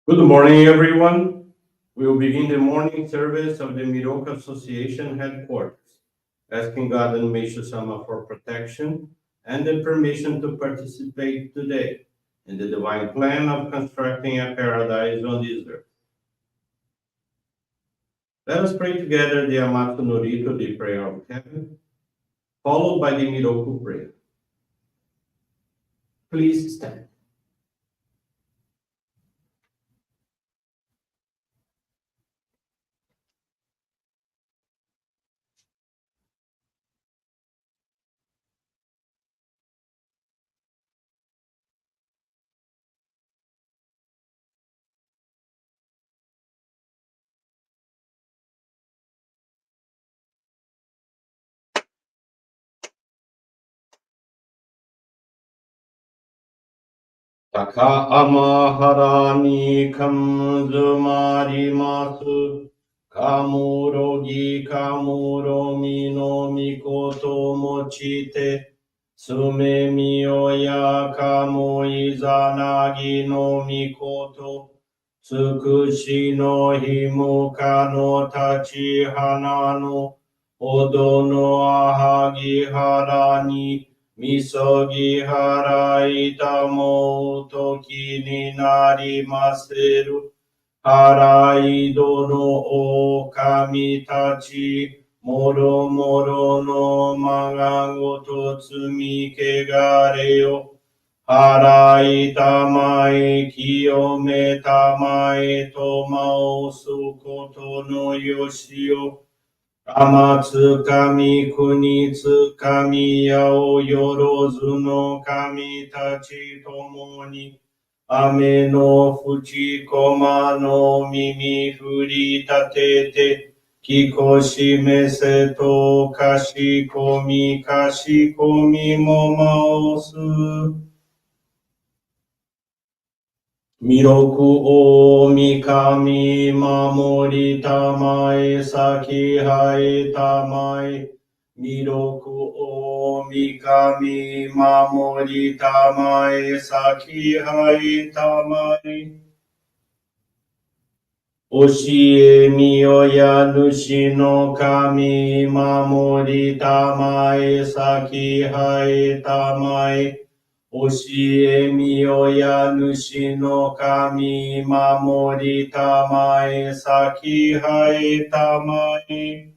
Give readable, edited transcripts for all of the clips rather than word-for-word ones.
Good morning, everyone. We will begin the morning service of the Miroku Association headquarters, asking God and Meishu-sama for protection and the permission to participate today in the divine plan of constructing a paradise on this earth. Let us pray together the Amatsu-Norito, the prayer of heaven, followed by the Miroku Prayer. Please stand. Taka amaharani kamzumarimasu kamurogi kamuromi no mikoto mochite sume miyoya kamoizanagi no mikoto tsukushi no himuka no tachihana no odo no ahagi harani Misogi harai tamo toki ni narimaseru. Harai dono o kami tachi. Moro moro no magango to tsumi kegareo. Harai tamai kiyome tamai tomao sukoto no yoshio. Amatsu kami kunitsu kami yao yorozu no kami tachi tomo ni ame no fuchi koma no mimi furi tatete kikoshi mese to kashi komi mo maosu. Miroku o mikami mamori tamae saki hai tamae. Miroku o mikami mamori tamae saki hai tamae. Oshie miyoya nushi no kami mamori tamae saki hai tamae. Oshie miyoya nushi no kami mamori tamae saki hai tamae.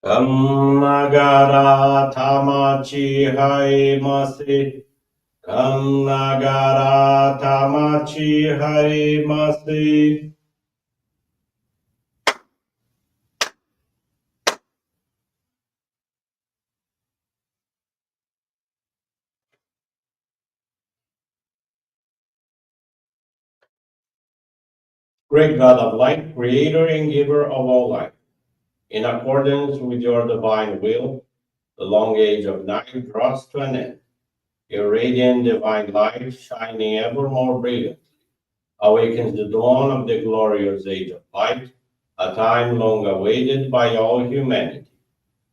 Kamnagara tamachi hai mase. Kamnagara tamachi hai mase. Great God of light, creator and giver of all life, in accordance with your divine will, the long age of night draws to an end. Your radiant divine light, shining ever more brilliantly, awakens the dawn of the glorious age of light, a time long awaited by all humanity.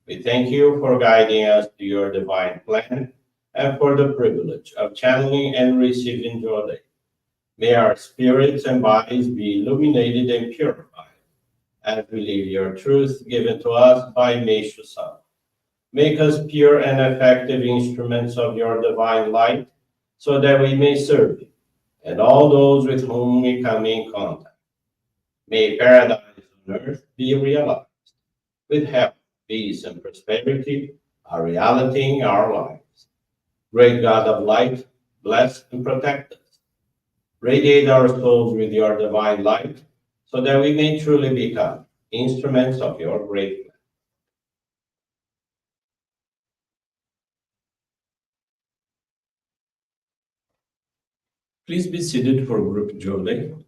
We thank you for guiding us to your divine plan and for the privilege of channeling and receiving Johrei. May our spirits and bodies be illuminated and purified as we live your truth given to us by Meishu-sama. Make us pure and effective instruments of your divine light so that we may serve you and all those with whom we come in contact. May paradise on earth be realized, with health, peace, and prosperity a reality in our lives. Great God of light, bless and protect us. Radiate our souls with your divine light, so that we may truly become instruments of your great plan. Please be seated for group Johrei.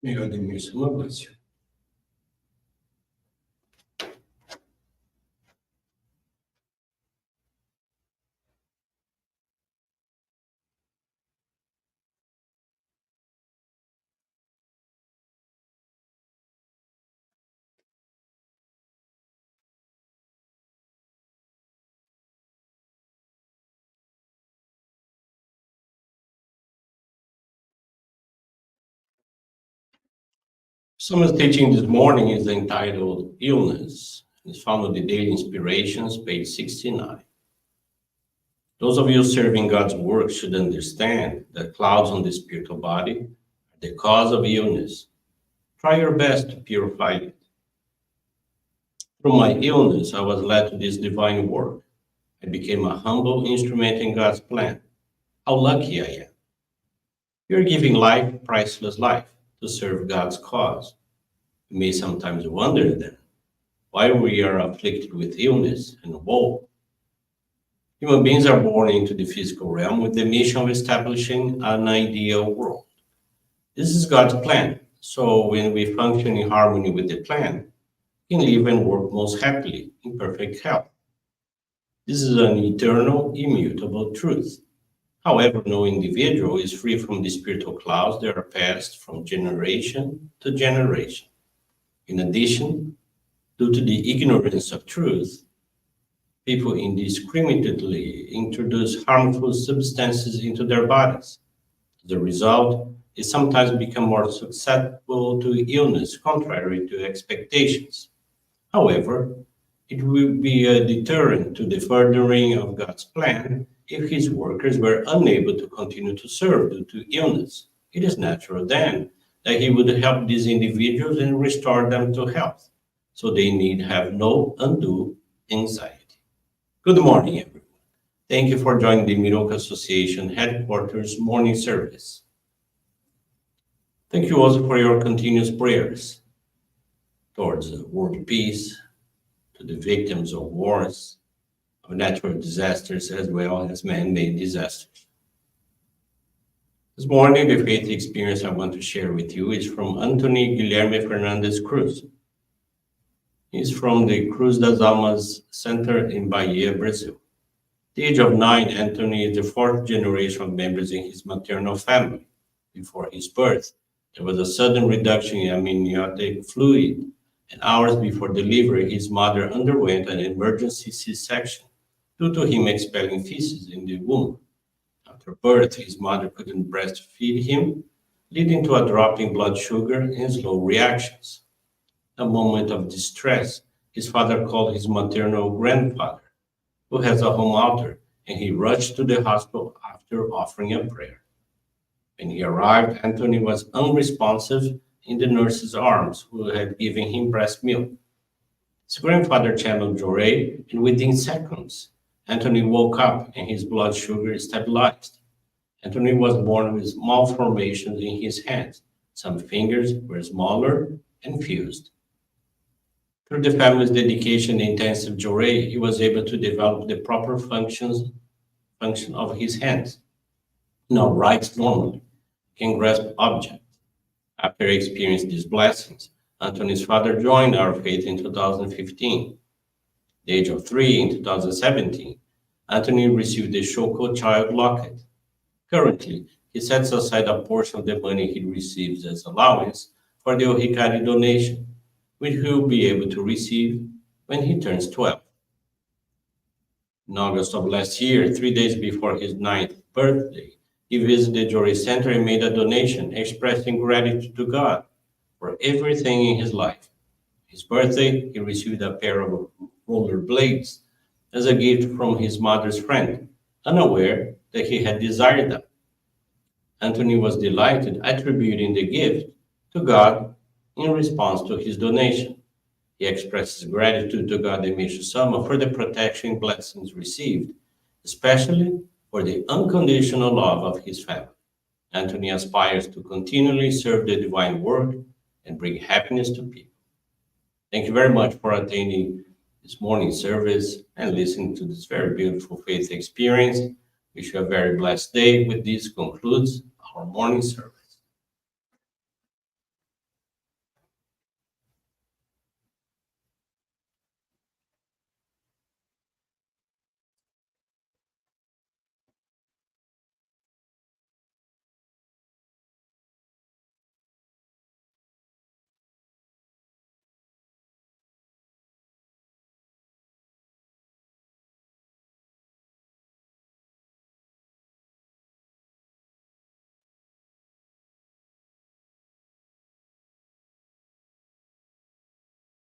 May God in Meishu-sama bless you. Someone's teaching this morning is entitled Illness. It's found on the Daily Inspirations, page 69. Those of you serving God's work should understand that clouds on the spiritual body are the cause of illness. Try your best to purify it. Through my illness, I was led to this divine work. I became a humble instrument in God's plan. How lucky I am. You're giving life, priceless life, to serve God's cause. You may sometimes wonder then why we are afflicted with illness and woe. Human beings are born into the physical realm with the mission of establishing an ideal world. This is God's plan. So when we function in harmony with the plan, we can live and work most happily in perfect health. This is an eternal, immutable truth. However, no individual is free from the spiritual clouds that are passed from generation to generation. In addition, due to the ignorance of truth, people indiscriminately introduce harmful substances into their bodies. The result is sometimes become more susceptible to illness, contrary to expectations. However, it will be a deterrent to the furthering of God's plan if his workers were unable to continue to serve due to illness. It is natural then that he would help these individuals and restore them to health, so they need have no undue anxiety. Good morning, everyone. Thank you for joining the Miroku Association headquarters morning service. Thank you also for your continuous prayers towards world peace, to the victims of wars, of natural disasters, as well as man-made disasters. This morning, the faith experience I want to share with you is from Anthony Guilherme Fernandes Cruz. He's from the Cruz das Almas Center in Bahia, Brazil. At the age of 9, Anthony is the fourth generation of members in his maternal family. Before his birth, there was a sudden reduction in amniotic fluid, and hours before delivery, his mother underwent an emergency C-section due to him expelling feces in the womb. After birth, his mother couldn't breastfeed him, leading to a drop in blood sugar and slow reactions. A moment of distress, his father called his maternal grandfather, who has a home altar, and he rushed to the hospital after offering a prayer. When he arrived, Anthony was unresponsive in the nurse's arms, who had given him breast milk. His grandfather channeled Johrei, and within seconds, Anthony woke up and his blood sugar stabilized. Anthony was born with malformations in his hands. Some fingers were smaller and fused. Through the family's dedication and intensive Johrei, he was able to develop the proper function of his hands. Now writes normally, can grasp objects. After experiencing these blessings, Anthony's father joined our faith in 2015. At the age of 3 in 2017, Anthony received the Shoko child locket. Currently, he sets aside a portion of the money he receives as allowance for the Ohikari donation, which he will be able to receive when he turns 12. In August of last year, 3 days before his 9th birthday, he visited the Johrei Center and made a donation, expressing gratitude to God for everything in his life. His birthday, he received a pair of roller blades as a gift from his mother's friend, unaware that he had desired them. Anthony was delighted, attributing the gift to God in response to his donation. He expresses gratitude to God and Meishu-sama for the protection and blessings received, especially for the unconditional love of his family. Anthony aspires to continually serve the divine work and bring happiness to people. Thank you very much for attending this morning service and listening to this very beautiful faith experience. Wish you a very blessed day. With this concludes our morning service.